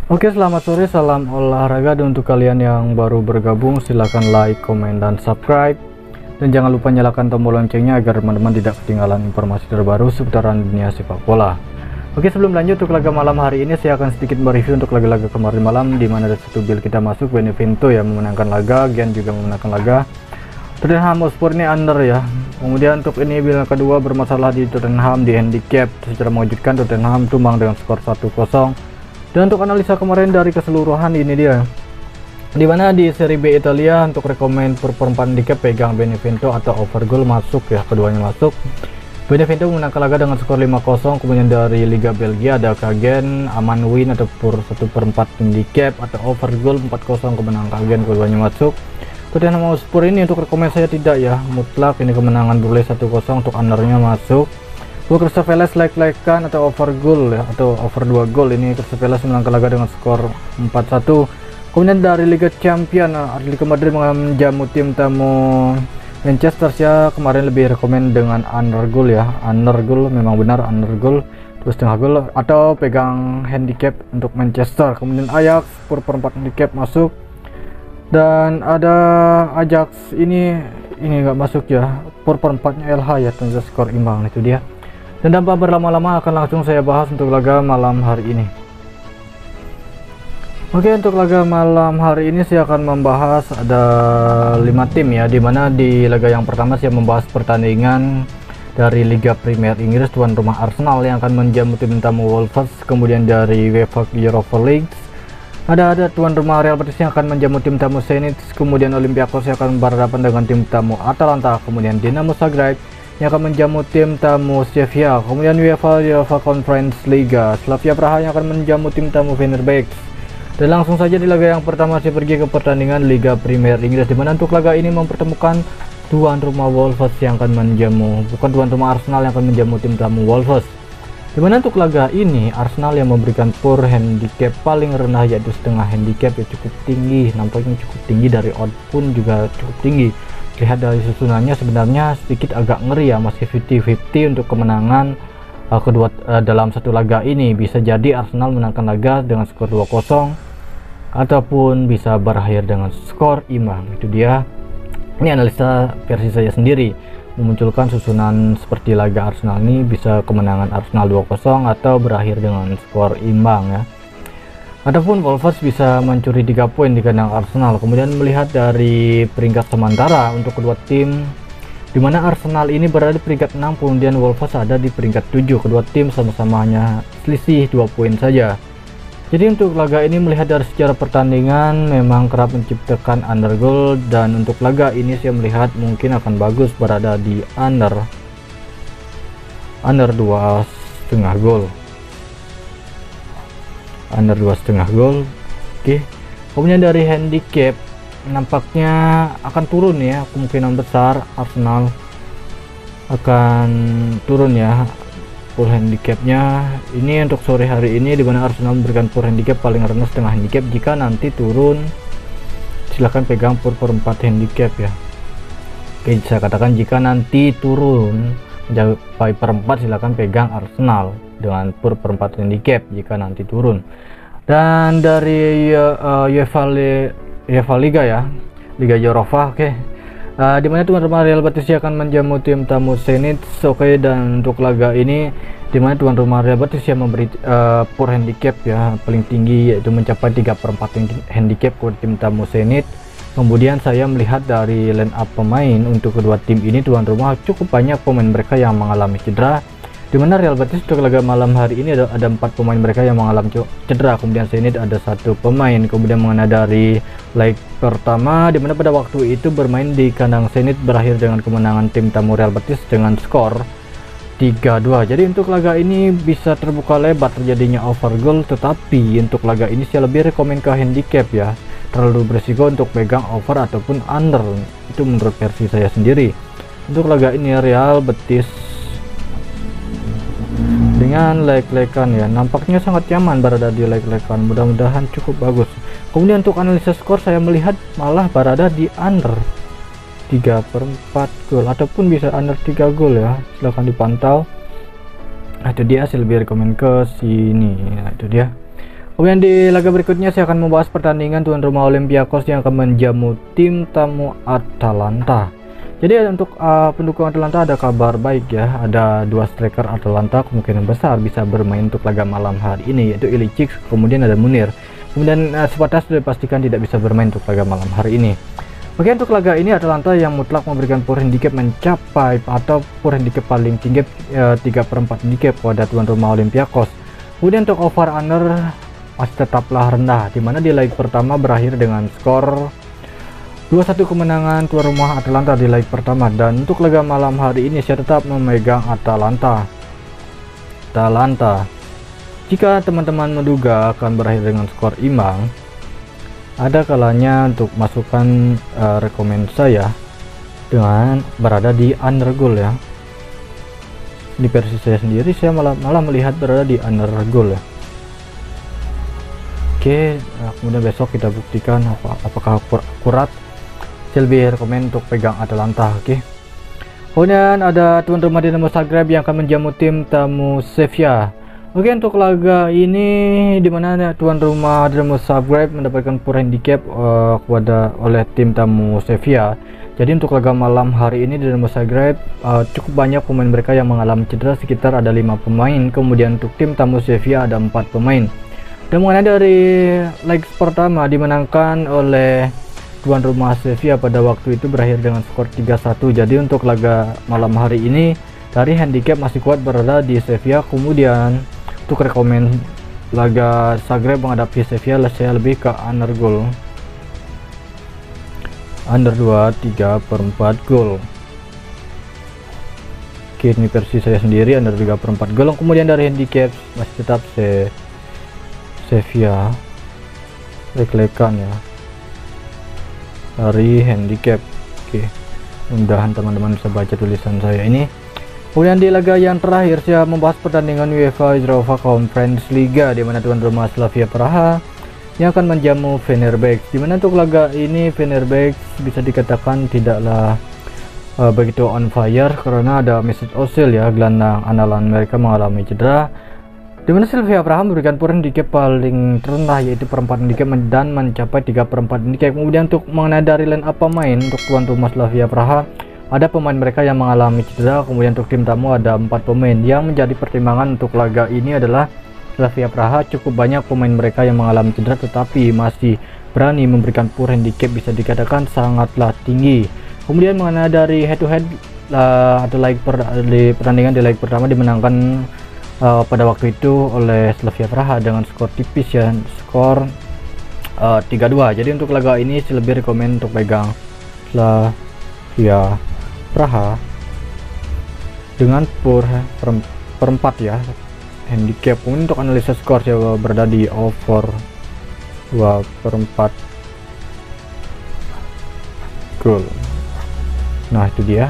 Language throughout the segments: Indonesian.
Oke, selamat sore, salam olahraga. Dan untuk kalian yang baru bergabung, silahkan like, komen, dan subscribe. Dan jangan lupa nyalakan tombol loncengnya agar teman-teman tidak ketinggalan informasi terbaru seputaran dunia sepak bola. Oke, sebelum lanjut untuk laga malam hari ini, saya akan sedikit mereview untuk laga-laga kemarin malam, di mana ada satu build kita masuk. Benevento yang memenangkan laga, Gen juga memenangkan laga. Tottenham Hotspur ini under ya. Kemudian untuk ini build kedua bermasalah di Tottenham di handicap. Secara mengejutkan Tottenham tumbang dengan skor 1-0. Dan untuk analisa kemarin dari keseluruhan ini dia, dimana di seri B Italia untuk rekomend per perempat handicap pegang Benevento atau over goal masuk ya, keduanya masuk. Benevento menangkan laga dengan skor 5-0. Kemudian dari Liga Belgia ada Kagen aman win atau per 1/4 handicap atau over goal 4-0 kemenangan Kagen, keduanya masuk. Tottenham Hotspur ini untuk rekomend saya tidak ya, mutlak ini kemenangan boleh 1-0 untuk undernya masuk. Crystal Palace like-likekan atau over goal ya, atau over 2 gol. Ini Crystal Palace menangkan laga dengan skor 4-1. Kemudian dari Liga Champion, Atletico Madrid menjamu tim tamu Manchester. Ya kemarin lebih rekomend dengan under goal ya, under goal, memang benar under goal 2,5 gol atau pegang handicap untuk Manchester. Kemudian Ajax per perempat handicap masuk, dan ada Ajax ini nggak masuk ya, per perempatnya LH ya, tentu skor imbang. Itu dia. Dan tanpa berlama-lama akan langsung saya bahas untuk laga malam hari ini. Oke, untuk laga malam hari ini saya akan membahas ada 5 tim ya, dimana di laga yang pertama saya membahas pertandingan dari Liga Premier Inggris, tuan rumah Arsenal yang akan menjamu tim tamu Wolves. Kemudian dari UEFA Europa League ada tuan rumah Real Betis yang akan menjamu tim tamu Zenit. Kemudian Olympiakos yang akan berhadapan dengan tim tamu Atalanta. Kemudian Dinamo Zagreb yang akan menjamu tim tamu Sevilla. Kemudian UEFA Conference Liga, Slavia Praha yang akan menjamu tim tamu Fenerbahce. Dan langsung saja di laga yang pertama saya pergi ke pertandingan Liga Premier Inggris, dimana untuk laga ini mempertemukan tuan rumah Wolves yang akan menjamu, bukan tuan rumah Arsenal yang akan menjamu tim tamu Wolves. Dimana untuk laga ini Arsenal yang memberikan poor handicap paling rendah, yaitu setengah handicap ya, cukup tinggi, nampaknya cukup tinggi, dari odd pun juga cukup tinggi. Lihat dari susunannya sebenarnya sedikit agak ngeri ya, masih 50-50 untuk kemenangan kedua dalam satu laga ini. Bisa jadi Arsenal menangkan laga dengan skor 2-0 ataupun bisa berakhir dengan skor imbang. Itu dia, ini analisa versi saya sendiri, memunculkan susunan seperti laga Arsenal ini bisa kemenangan Arsenal 2-0 atau berakhir dengan skor imbang ya. Adapun Wolves bisa mencuri 3 poin di kandang Arsenal. Kemudian melihat dari peringkat sementara untuk kedua tim, dimana Arsenal ini berada di peringkat 6, kemudian Wolves ada di peringkat 7. Kedua tim sama-sama hanya selisih 2 poin saja. Jadi untuk laga ini melihat dari sejarah pertandingan memang kerap menciptakan under goal, dan untuk laga ini saya melihat mungkin akan bagus berada di under 2,5 gol. Under 2,5 gol. Oke. Kemudian dari handicap nampaknya akan turun ya, kemungkinan besar Arsenal akan turun ya full handicapnya. Ini untuk sore hari ini, dimana Arsenal memberikan full handicap paling rendah setengah handicap. Jika nanti turun silahkan pegang per perempat handicap ya. Oke, saya katakan jika nanti turun mencapai perempat silahkan pegang Arsenal dengan per perempat handicap jika nanti turun. Dan dari UEFA Liga ya, Liga Eropa, oke. Dimana tuan rumah Real Betis akan menjamu tim tamu Zenit. Oke, dan untuk laga ini dimana tuan rumah Real Betis yang memberi per handicap ya paling tinggi, yaitu mencapai 3/4 handicap ke tim tamu Zenit. Kemudian saya melihat dari line up pemain untuk kedua tim ini, tuan rumah cukup banyak pemain mereka yang mengalami cedera, dimana Real Betis untuk laga malam hari ini ada 4 pemain mereka yang mengalami cedera. Kemudian Zenit ada 1 pemain. Kemudian mengenai dari leg pertama, dimana pada waktu itu bermain di kandang Zenit berakhir dengan kemenangan tim tamu Real Betis dengan skor 3-2. Jadi untuk laga ini bisa terbuka lebar terjadinya over goal, tetapi untuk laga ini saya lebih rekomend ke handicap ya, terlalu berisiko untuk pegang over ataupun under, itu menurut versi saya sendiri. Untuk laga ini Real Betis dengan leg-legan ya, nampaknya sangat nyaman berada di leg-legan, mudah-mudahan cukup bagus. Kemudian untuk analisa skor saya melihat malah berada di under 3/4 gol ataupun bisa under 3 gol ya, silahkan dipantau. Nah, itu dia, saya lebih rekomend ke sini. Nah, itu dia. Kemudian di laga berikutnya saya akan membahas pertandingan tuan rumah Olympiakos yang akan menjamu tim tamu Atalanta. Jadi untuk pendukung Atalanta ada kabar baik ya, ada dua striker Atalanta kemungkinan besar bisa bermain untuk laga malam hari ini, yaitu Ilicic, kemudian ada Munir. Kemudian Zapata sudah dipastikan tidak bisa bermain untuk laga malam hari ini. Oke, untuk laga ini Atalanta yang mutlak memberikan power handicap mencapai atau power handicap paling tinggi 3/4 handicap pada tuan rumah Olympiakos. Kemudian untuk over under masih tetaplah rendah, dimana di leg pertama berakhir dengan skor 2-1 kemenangan tuan rumah Atalanta di leg pertama. Dan untuk laga malam hari ini saya tetap memegang Atalanta. Jika teman-teman menduga akan berakhir dengan skor imbang, ada kalanya untuk masukkan rekomend saya dengan berada di under goal ya. Di versi saya sendiri saya malah melihat berada di under goal ya. Oke, kemudian besok kita buktikan apakah akurat. Saya lebih rekomend untuk pegang Atalanta. Oke. Kemudian ada tuan rumah Dinamo Zagreb yang akan menjamu tim tamu Sevilla. Oke, untuk laga ini dimana tuan rumah Dinamo Zagreb mendapatkan poor handicap oleh tim tamu Sevilla. Jadi untuk laga malam hari ini Dinamo Zagreb cukup banyak pemain mereka yang mengalami cedera, sekitar ada 5 pemain. Kemudian untuk tim tamu Sevilla ada 4 pemain. Dan mengenai dari leg pertama dimenangkan oleh tuan rumah Sevilla pada waktu itu berakhir dengan skor 3-1. Jadi untuk laga malam hari ini dari handicap masih kuat berada di Sevilla. Kemudian untuk rekomend laga Zagreb menghadapi Sevilla saya lebih ke under goal, under 2/3/4 gol. Oke, ini versi saya sendiri under 3/4 gol. Kemudian dari handicap masih tetap Sevilla leg-legan ya dari handicap. Oke, mudah-mudahan teman-teman bisa baca tulisan saya ini. Kemudian di laga yang terakhir saya membahas pertandingan UEFA Europa Conference Liga di mana tuan rumah Slavia Praha yang akan menjamu Fenerbahce. Di mana untuk laga ini Fenerbahce bisa dikatakan tidaklah begitu on fire karena ada Mesut Ozil ya, gelandang andalan mereka mengalami cedera. Dimana Slavia Praha memberikan power handicap paling terendah yaitu perempat handicap dan mencapai 3/4 handicap. Kemudian untuk mengenai dari line up pemain untuk tuan rumah Slavia Praha ada pemain mereka yang mengalami cedera. Kemudian untuk tim tamu ada 4 pemain. Yang menjadi pertimbangan untuk laga ini adalah Slavia Praha cukup banyak pemain mereka yang mengalami cedera tetapi masih berani memberikan power handicap bisa dikatakan sangatlah tinggi. Kemudian mengenai dari head to head atau di pertandingan di leg pertama dimenangkan pada waktu itu oleh Slavia Praha dengan skor tipis ya, skor 3-2. Jadi untuk laga ini saya lebih rekomend untuk pegang Slavia Praha dengan perempat ya handicap. Kemudian untuk analisa skor saya berada di over 2/4 gol. Nah itu dia.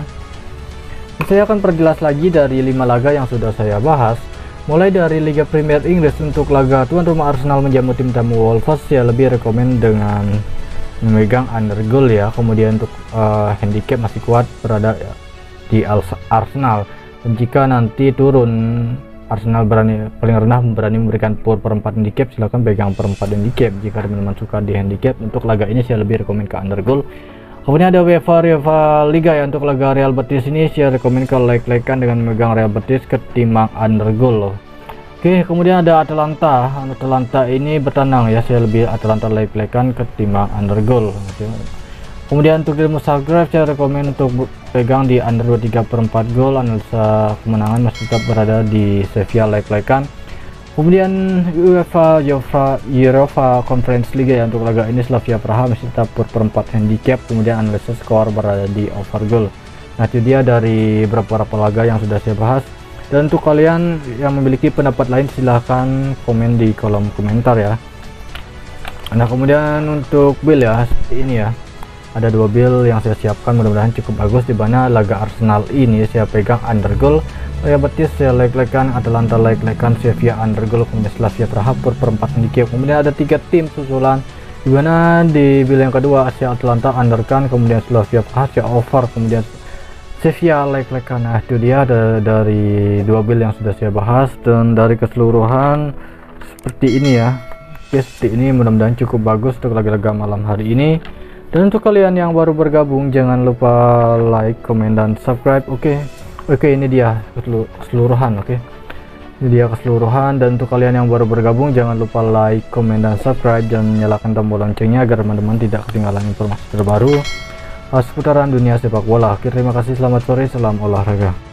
Saya akan perjelas lagi dari 5 laga yang sudah saya bahas. Mulai dari Liga Premier Inggris untuk laga tuan rumah Arsenal menjamu tim tamu Wolves, saya lebih rekomend dengan memegang under goal ya. Kemudian untuk handicap masih kuat berada di Arsenal. Dan jika nanti turun Arsenal paling rendah berani memberikan power perempat handicap, silahkan pegang perempat handicap. Jika teman-teman suka di handicap, untuk laga ini saya lebih rekomend ke under goal. Kemudian ada UEFA Liga ya, untuk laga Real Betis ini saya rekomend ke leg-legan dengan memegang Real Betis ketimbang under goal. Oke, kemudian ada Atalanta ini bertandang ya, saya lebih Atalanta leg-legan ketimbang under goal. Kemudian untuk Dinamo Zagreb saya rekomend untuk pegang di under 2/3/4 gol. Analisa kemenangan masih tetap berada di Sevilla leg-legan. Kemudian UEFA Europa Conference League ya, untuk laga ini Slavia Praha masih tetap perempat handicap. Kemudian analisa skor berada di over goal. Nah itu dia dari beberapa laga yang sudah saya bahas. Dan untuk kalian yang memiliki pendapat lain silahkan komen di kolom komentar ya. Nah kemudian untuk build ya seperti ini ya, ada 2 build yang saya siapkan, mudah-mudahan cukup bagus. Di mana laga Arsenal ini saya pegang under goal, Real Betis saya leg-legan, Atalanta leg-legan, Sevilla under goal, kemudian Slavia Praha perempat handicap. Kemudian ada 3 tim susulan, di mana di build yang kedua Asia Atalanta underkan, kemudian Slavia Praha saya over, kemudian Sevilla leg-legan. Nah itu dia dari 2 build yang sudah saya bahas. Dan dari keseluruhan seperti ini ya, Oke, seperti ini mudah-mudahan cukup bagus untuk laga-laga malam hari ini. Dan untuk kalian yang baru bergabung, jangan lupa like, komen, dan subscribe. Oke, ini dia keseluruhan. Ini dia keseluruhan. Dan untuk kalian yang baru bergabung, jangan lupa like, komen, dan subscribe, dan nyalakan tombol loncengnya agar teman-teman tidak ketinggalan informasi terbaru seputaran dunia sepak bola. Oke, terima kasih, selamat sore, salam olahraga.